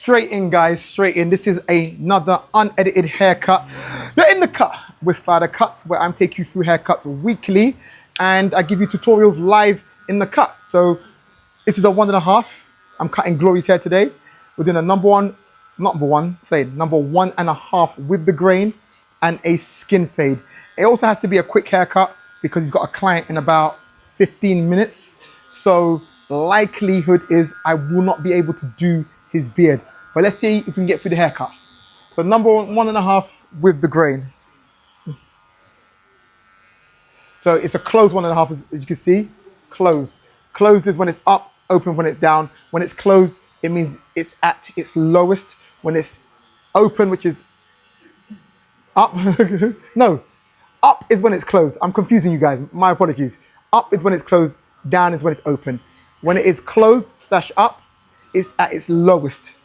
Straight in, guys, straight in. This is another unedited haircut. You're in the cut with Slidercuts, where I'm taking you through haircuts weekly, and I give you tutorials live in the cut. So this is a 1.5. I'm cutting Glory's hair today. We're doing a number 1.5 with the grain and a skin fade. It also has to be a quick haircut because he's got a client in about 15 minutes. So likelihood is I will not be able to do his beard. But let's see if we can get through the haircut. So number 1.5 with the grain. So it's a closed 1.5 as you can see. Closed. Closed is when it's up, open when it's down. When it's closed, it means it's at its lowest. When it's open, which is up, no, up is when it's closed. I'm confusing you guys, my apologies. Up is when it's closed, down is when it's open. When it is closed / up, it's at its lowest.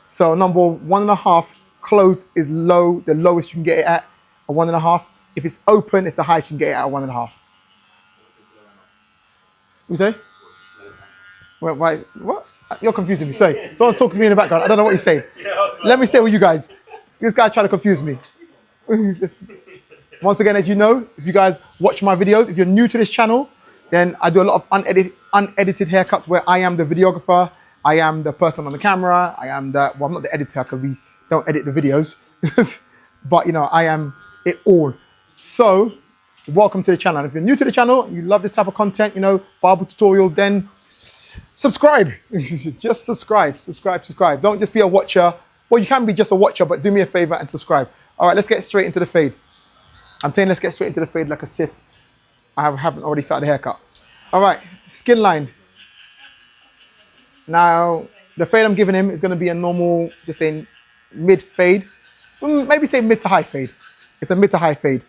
So number 1.5, closed is low, the lowest you can get it at, a 1.5. If it's open, it's the highest you can get it at, a 1.5. You say? Wait, what? You're confusing me, sorry. Someone's talking to me in the background, I don't know what you're saying. Let me stay with you guys. This guy's trying to confuse me. Once again, as you know, if you guys watch my videos, if you're new to this channel, then I do a lot of unedited haircuts where I am the videographer, I am the person on the camera, I am the, well, I'm not the editor because we don't edit the videos, but you know, I am it all. So, welcome to the channel. And if you're new to the channel, you love this type of content, you know, barber tutorials, then subscribe. Just subscribe. Don't just be a watcher. Well, you can be just a watcher, but do me a favor and subscribe. All right, let's get straight into the fade. I'm saying let's get straight into the fade like a Sith. I haven't already started the haircut. All right, skin line. Now, the fade I'm giving him is going to be a normal, just saying mid fade. Maybe say mid to high fade. It's a mid to high fade.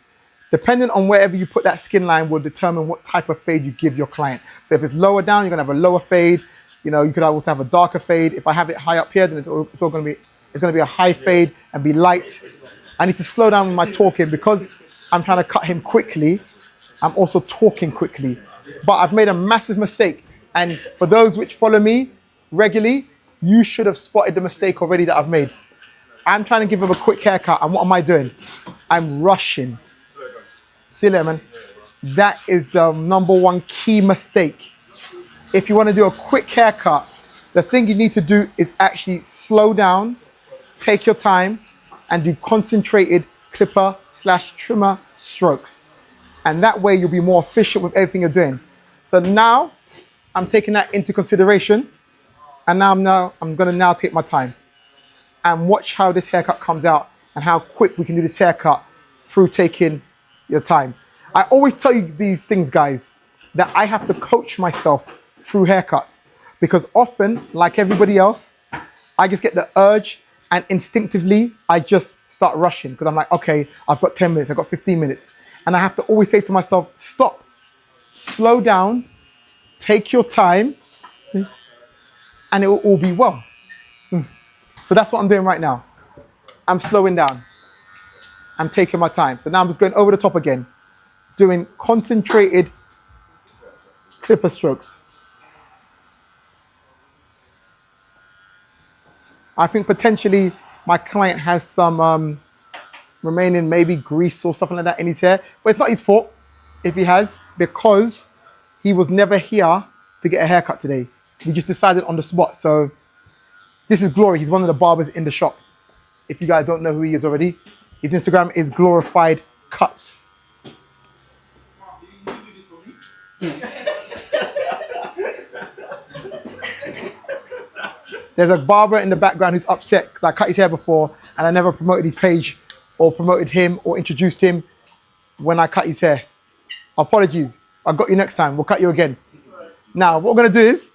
Depending on wherever you put that skin line will determine what type of fade you give your client. So if it's lower down, you're going to have a lower fade. You know, you could also have a darker fade. If I have it high up here, then it's all going to be a high fade and be light. I need to slow down with my talking because I'm trying to cut him quickly. I'm also talking quickly, but I've made a massive mistake. And for those which follow me regularly, you should have spotted the mistake already that I've made. I'm trying to give him a quick haircut, and what am I doing? I'm rushing. See you later, man. That is the number one key mistake. If you want to do a quick haircut, the thing you need to do is actually slow down, take your time, and do concentrated clipper / trimmer strokes. And that way you'll be more efficient with everything you're doing. So now I'm taking that into consideration. And now I'm gonna now take my time and watch how this haircut comes out and how quick we can do this haircut through taking your time. I always tell you these things, guys, that I have to coach myself through haircuts because often, like everybody else, I just get the urge and instinctively I just start rushing because I'm like, okay, I've got 10 minutes, I've got 15 minutes. And I have to always say to myself, stop, slow down, take your time, and it will all be well. So that's what I'm doing right now. I'm slowing down. I'm taking my time. So now I'm just going over the top again, doing concentrated clipper strokes. I think potentially my client has some remaining maybe grease or something like that in his hair, but it's not his fault if he has, because he was never here to get a haircut today. We just decided on the spot. So this is Glory. He's one of the barbers in the shop. If you guys don't know who he is already, his Instagram is Glorified Cuts. There's a barber in the background who's upset because I cut his hair before and I never promoted his page or promoted him or introduced him when I cut his hair. Apologies. I got you next time. We'll cut you again. Now, what we're going to do is,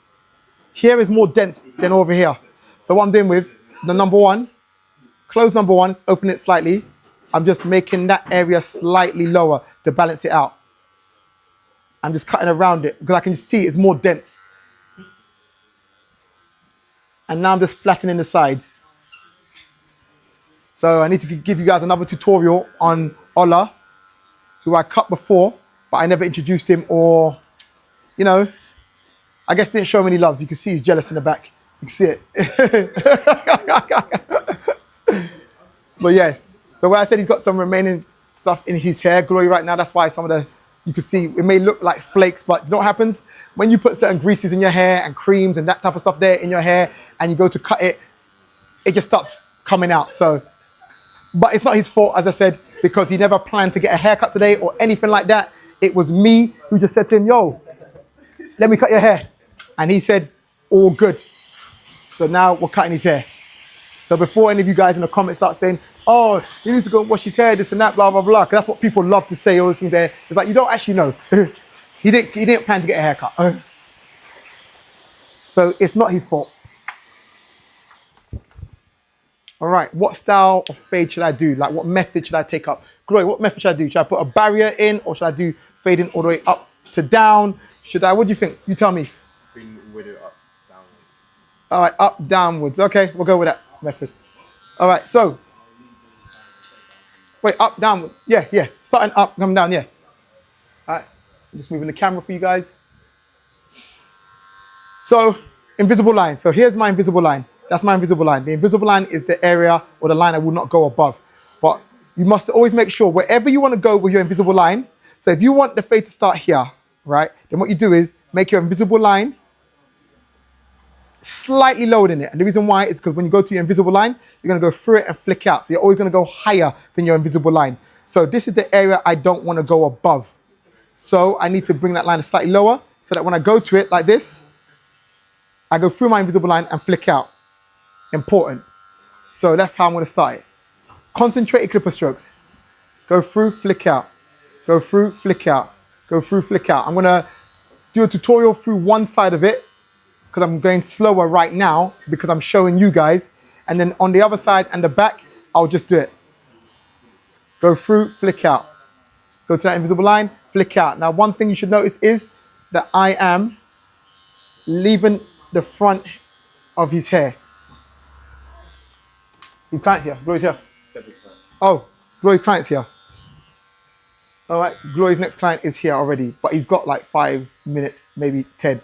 here is more dense than over here. So what I'm doing with the number 1, close number 1, open it slightly. I'm just making that area slightly lower to balance it out. I'm just cutting around it because I can see it's more dense. And now I'm just flattening the sides. So I need to give you guys another tutorial on Ola, who I cut before, but I never introduced him, or, you know, I guess didn't show him any love. You can see he's jealous in the back. You see it. But yes, so where I said he's got some remaining stuff in his hair, Glory, right now, that's why some of the, you can see, it may look like flakes, but you know what happens? When you put certain greases in your hair and creams and that type of stuff there in your hair, and you go to cut it, it just starts coming out. So, but it's not his fault, as I said, because he never planned to get a haircut today or anything like that. It was me who just said to him, yo, let me cut your hair. And he said, all good. So now we're cutting his hair. So before any of you guys in the comments start saying, oh, he needs to go and wash his hair, this and that, blah, blah, blah. Because that's what people love to say, all those things there. It's like, you don't actually know. He didn't plan to get a haircut. So it's not his fault. All right, what style of fade should I do? Like, what method should I take up? Glory, what method should I do? Should I put a barrier in, or should I do fading all the way up to down? Should I, what do you think? You tell me. We'll do up, downwards. All right, up, downwards. Okay, we'll go with that method. All right, so. Wait, up, down. Yeah. Starting up, come down, yeah. All right, just moving the camera for you guys. So, invisible line. So here's my invisible line. That's my invisible line. The invisible line is the area or the line I will not go above. But you must always make sure wherever you want to go with your invisible line. So if you want the fade to start here, right? Then what you do is make your invisible line slightly lower than it. And the reason why is because when you go to your invisible line, you're going to go through it and flick out. So you're always going to go higher than your invisible line. So this is the area I don't want to go above. So I need to bring that line slightly lower so that when I go to it like this, I go through my invisible line and flick out. Important. So that's how I'm going to start it. Concentrated clipper strokes. Go through, flick out. Go through, flick out. Go through, flick out. I'm going to do a tutorial through one side of it because I'm going slower right now because I'm showing you guys. And then on the other side and the back, I'll just do it. Go through, flick out. Go to that invisible line, flick out. Now, one thing you should notice is that I am leaving the front of his hair. His client's here. Glory's here. Oh, Glory's client's here. All right, Glory's next client is here already, but he's got like 5 minutes, maybe 10.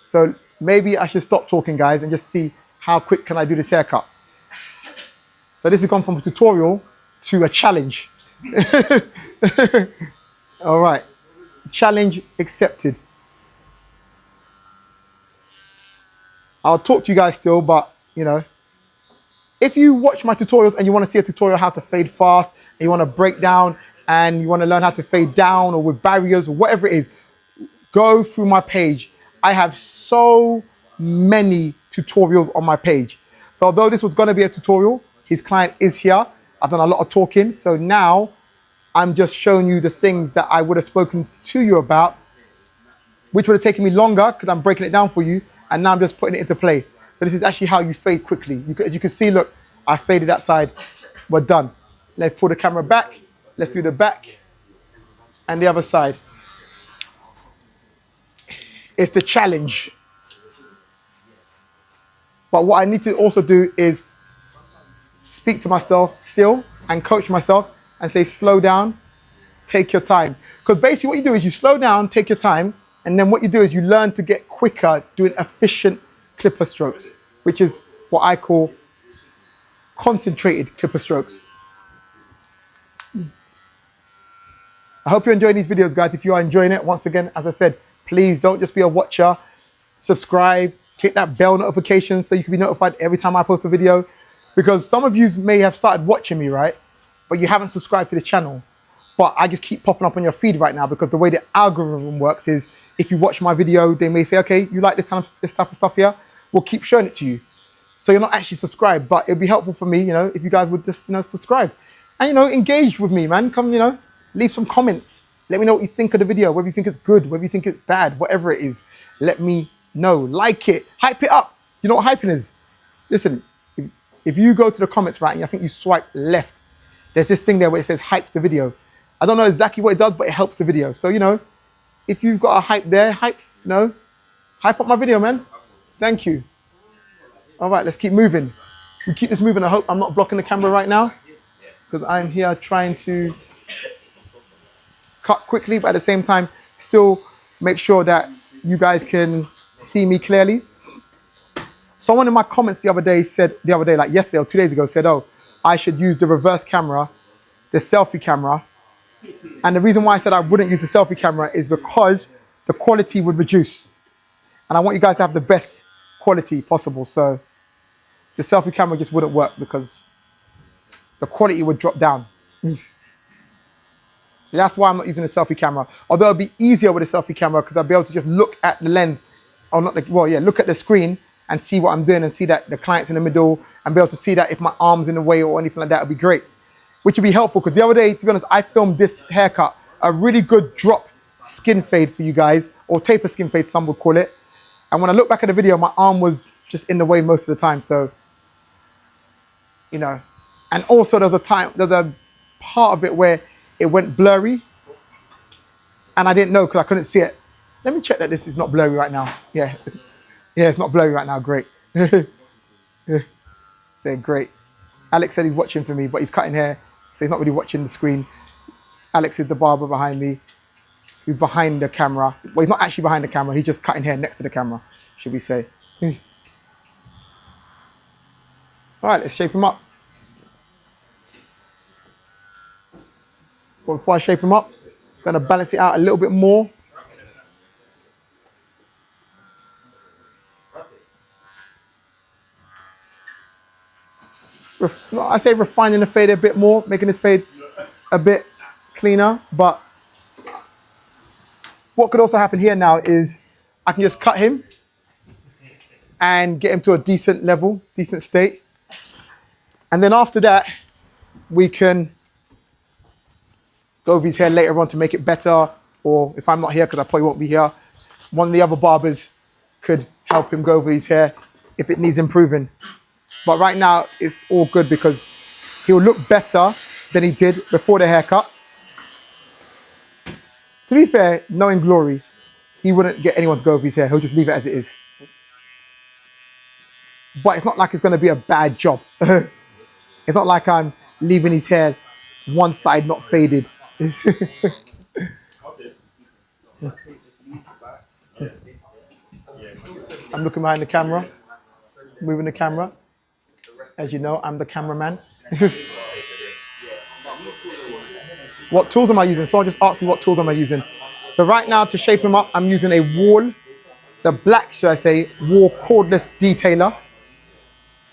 So maybe I should stop talking, guys, and just see how quick can I do this haircut. So this has gone from a tutorial to a challenge. All right, challenge accepted. I'll talk to you guys still, but you know, if you watch my tutorials and you want to see a tutorial how to fade fast, and you want to break down and you want to learn how to fade down or with barriers or whatever it is, go through my page. I have so many tutorials on my page. So although this was going to be a tutorial, his client is here. I've done a lot of talking. So now I'm just showing you the things that I would have spoken to you about, which would have taken me longer because I'm breaking it down for you. And now I'm just putting it into play. So this is actually how you fade quickly. As you can see, look, I faded that side. We're done. Let's pull the camera back. Let's do the back and the other side. It's the challenge. But what I need to also do is speak to myself still and coach myself and say, slow down, take your time. Because basically what you do is you slow down, take your time, and then what you do is you learn to get quicker doing efficient clipper strokes, which is what I call concentrated clipper strokes. I hope you're enjoying these videos, guys. If you are enjoying it, once again, as I said, please don't just be a watcher. Subscribe, click that bell notification so you can be notified every time I post a video. Because some of you may have started watching me, right? But you haven't subscribed to this channel. But I just keep popping up on your feed right now because the way the algorithm works is if you watch my video, they may say, okay, you like this type of stuff here? We'll keep showing it to you. So you're not actually subscribed, but it'd be helpful for me, you know, if you guys would just, you know, subscribe. And, you know, engage with me, man. Come, you know, leave some comments. Let me know what you think of the video, whether you think it's good, whether you think it's bad, whatever it is. Let me know. Like it. Hype it up. Do you know what hyping is? Listen, if you go to the comments, right, and I think you swipe left, there's this thing there where it says hypes the video. I don't know exactly what it does, but it helps the video. So, you know, if you've got a hype there, hype up my video, man. Thank you. All right, let's keep moving. We keep this moving. I hope I'm not blocking the camera right now because I'm here trying to cut quickly, but at the same time, still make sure that you guys can see me clearly. Someone in my comments the other day, like yesterday or 2 days ago, said, oh, I should use the reverse camera, the selfie camera. And the reason why I said I wouldn't use the selfie camera is because the quality would reduce. And I want you guys to have the best quality possible. So the selfie camera just wouldn't work because the quality would drop down. So that's why I'm not using a selfie camera. Although it'll be easier with a selfie camera because I'll be able to just look at the lens, or not, look at the screen and see what I'm doing and see that the client's in the middle and be able to see that if my arm's in the way or anything like that would be great. Which would be helpful because the other day, to be honest, I filmed this haircut, a really good drop skin fade for you guys, or taper skin fade, some would call it. And when I look back at the video, my arm was just in the way most of the time. So, you know, and also there's a part of it where it went blurry and I didn't know because I couldn't see it. Let me check that this is not blurry right now. Yeah, it's not blurry right now. Great. Say great. Alex said he's watching for me, but he's cutting hair, so he's not really watching the screen. Alex is the barber behind me. He's behind the camera. Well, he's not actually behind the camera. He's just cutting hair next to the camera, should we say. All right, let's shape him up. But before I shape him up, I'm going to balance it out a little bit more. I say refining the fade a bit more, making this fade a bit cleaner. But what could also happen here now is I can just cut him and get him to a decent level, decent state. And then after that, we can go over his hair later on to make it better. Or if I'm not here, because I probably won't be here, one of the other barbers could help him go over his hair if it needs improving. But right now, it's all good because he'll look better than he did before the haircut. To be fair, knowing Glory, he wouldn't get anyone to go over his hair. He'll just leave it as it is. But it's not like it's going to be a bad job. It's not like I'm leaving his hair one side not faded. I'm looking behind the camera, moving the camera. As you know, I'm the cameraman. What tools am I using? Someone just asked me what tools am I using. So right now, to shape him up, I'm using a Wahl, the black, should I say, Wahl cordless detailer.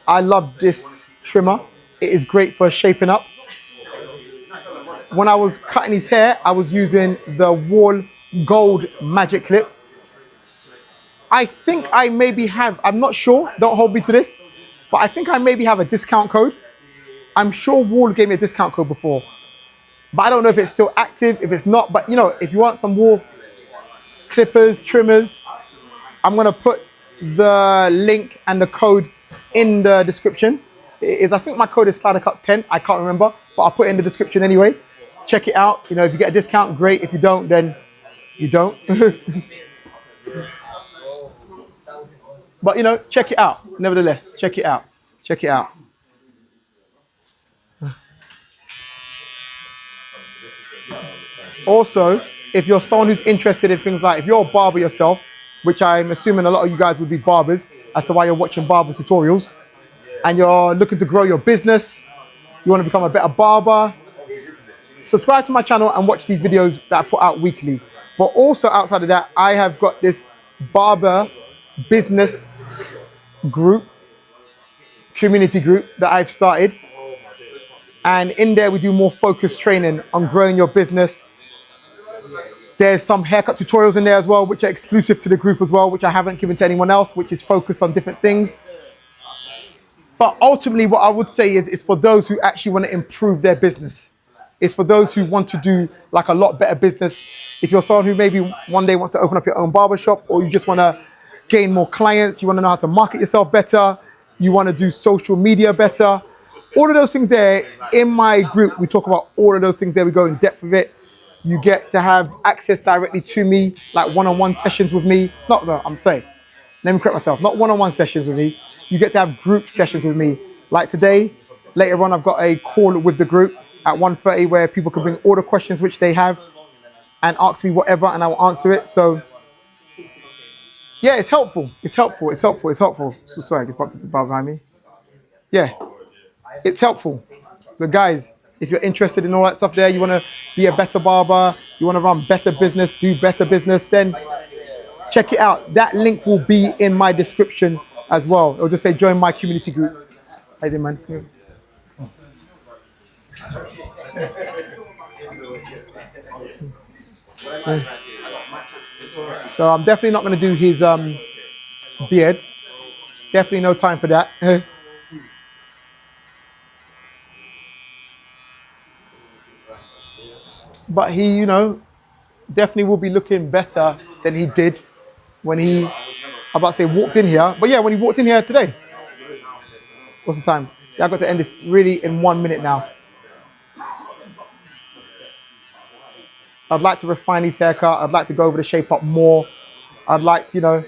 I love this trimmer. It is great for shaping up. When I was cutting his hair, I was using the Wahl Gold Magic Clip. I think I maybe have, I'm not sure, don't hold me to this, but I think I maybe have a discount code. I'm sure Wahl gave me a discount code before, but I don't know if it's still active, if it's not. But you know, if you want some Wahl clippers, trimmers, I'm gonna put the link and the code in the description. I think my code is Slidercuts 10, I can't remember, but I'll put it in the description anyway. Check it out. You know, if you get a discount, great. If you don't, then you don't. But you know, check it out. Nevertheless, check it out. Check it out. Also, if you're someone who's interested in things like, if you're a barber yourself, which I'm assuming a lot of you guys would be barbers, as to why you're watching barber tutorials, and you're looking to grow your business, you want to become a better barber, subscribe to my channel and watch these videos that I put out weekly. But also outside of that, I have got this barber business group, community group that I've started. And in there we do more focused training on growing your business. There's some haircut tutorials in there as well, which are exclusive to the group as well, which I haven't given to anyone else, which is focused on different things. But ultimately what I would say is it's for those who actually want to improve their business. It's for those who want to do like a lot better business. If you're someone who maybe one day wants to open up your own barbershop, or you just want to gain more clients, you want to know how to market yourself better, you want to do social media better, all of those things there, in my group, we talk about all of those things there. We go in depth with it. You get to have access directly to me, like one-on-one sessions with me. No, I'm saying, let me correct myself, not one-on-one sessions with me. You get to have group sessions with me. Like today, later on, I've got a call with the group at 1:30 where people can bring all the questions which they have and ask me whatever, and I will answer it. So Yeah, it's helpful. It's helpful. It's helpful. It's helpful. So sorry, I just bumped into the bar behind me. Yeah, it's helpful. So guys, if you're interested in all that stuff there, you want to be a better barber, you want to run better business, do better business, then check it out. That link will be in my description as well. It'll just say join my community group. Hey, there, man. Yeah. So I'm definitely not going to do his beard. Definitely no time for that. But he, definitely will be looking better than he did when he, I'm about to say walked in here. But yeah, when he walked in here today. What's the time? Yeah, I've got to end this really in 1 minute now. I'd like to refine his haircut. I'd like to go over the shape up more. I'd like to,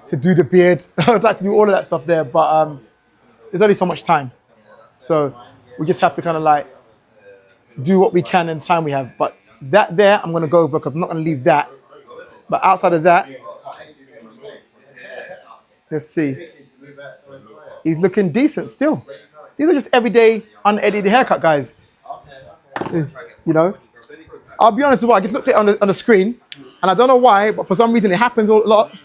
to do the beard. I'd like to do all of that stuff there, but there's only so much time. So we just have to kind of like do what we can in the time we have. But that there, I'm going to go over because I'm not going to leave that. But outside of that, let's see. He's looking decent still. These are just everyday, unedited haircut, guys. I'll be honest with you, I just looked at it on the screen, and I don't know why, but for some reason it happens a lot.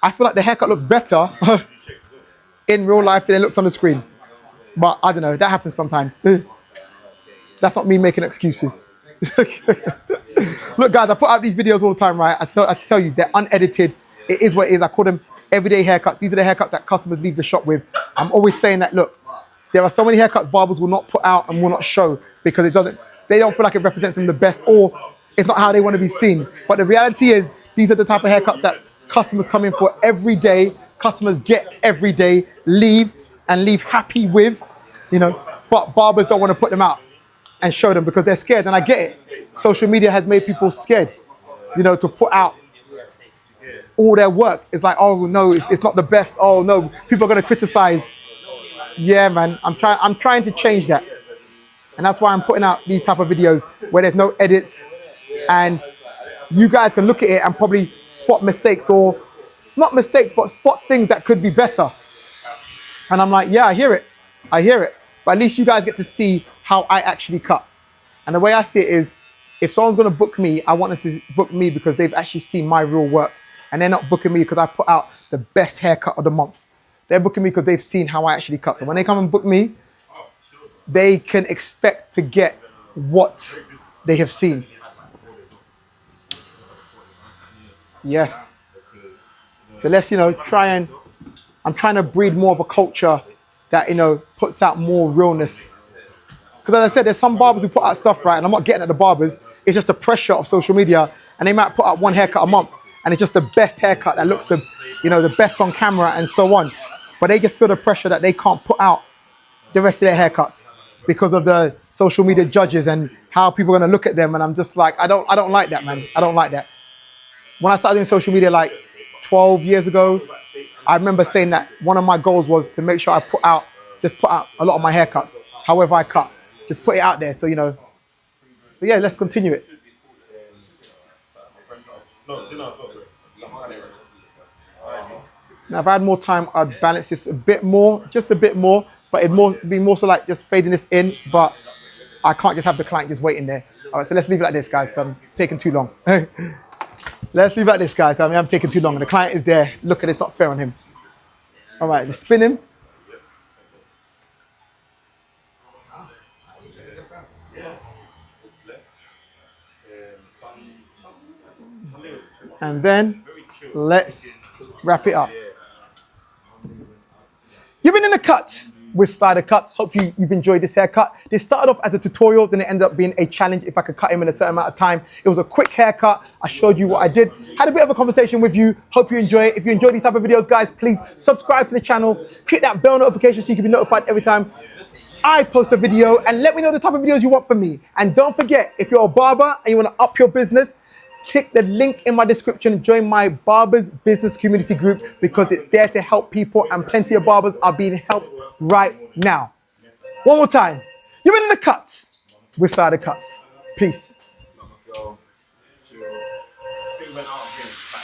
I feel like the haircut looks better in real life than it looks on the screen. But I don't know, that happens sometimes. That's not me making excuses. Look, guys, I put out these videos all the time, right? I tell you, they're unedited. It is what it is. I call them everyday haircuts. These are the haircuts that customers leave the shop with. I'm always saying that, look, there are so many haircuts barbers will not put out and will not show because they don't feel like it represents them the best, or it's not how they want to be seen. But the reality is, these are the type of haircuts that customers come in for every day. Customers get every day, leave happy with, but barbers don't want to put them out and show them because they're scared. And I get it. Social media has made people scared, to put out all their work. It's like, oh no, it's not the best. Oh no, people are going to criticize. Yeah, man, I'm trying to change that. And that's why I'm putting out these type of videos where there's no edits and you guys can look at it and probably spot mistakes, or not mistakes, but spot things that could be better. And I'm like, yeah, I hear it. But at least you guys get to see how I actually cut. And the way I see it is, if someone's going to book me, I want them to book me because they've actually seen my real work. And they're not booking me because I put out the best haircut of the month. They're booking me because they've seen how I actually cut. So when they come and book me, they can expect to get what they have seen. Yeah. So let's, I'm trying to breed more of a culture that, puts out more realness. Because as I said, there's some barbers who put out stuff, right? And I'm not getting at the barbers. It's just the pressure of social media. And they might put out one haircut a month. And it's just the best haircut that looks the best on camera and so on. But they just feel the pressure that they can't put out the rest of their haircuts because of the social media judges and how people are going to look at them. And I'm just like, I don't like that, man. I don't like that. When I started doing social media like 12 years ago, I remember saying that one of my goals was to make sure I put out a lot of my haircuts, however I cut. Just put it out there. So, so yeah, let's continue it. Now, if I had more time, I'd balance this a bit more, just a bit more, but it'd be more so like just fading this in, but I can't just have the client just waiting there. All right, so let's leave it like this, guys, because I'm taking too long. Let's leave it like this, guys, because I'm taking too long, and the client is there. Look at it, it's not fair on him. All right, let's spin him. And then let's wrap it up. You've been in the cut with Slidercuts. Hope you've enjoyed this haircut. This started off as a tutorial, then it ended up being a challenge if I could cut him in a certain amount of time. It was a quick haircut. I showed you what I did. Had a bit of a conversation with you. Hope you enjoy it. If you enjoy these type of videos, guys, please subscribe to the channel. Click that bell notification so you can be notified every time I post a video, and let me know the type of videos you want from me. And don't forget, if you're a barber and you want to up your business, click the link in my description, join my Barbers Business Community Group because it's there to help people and plenty of barbers are being helped right now. One more time. You've been in the cut with Slidercuts. Peace.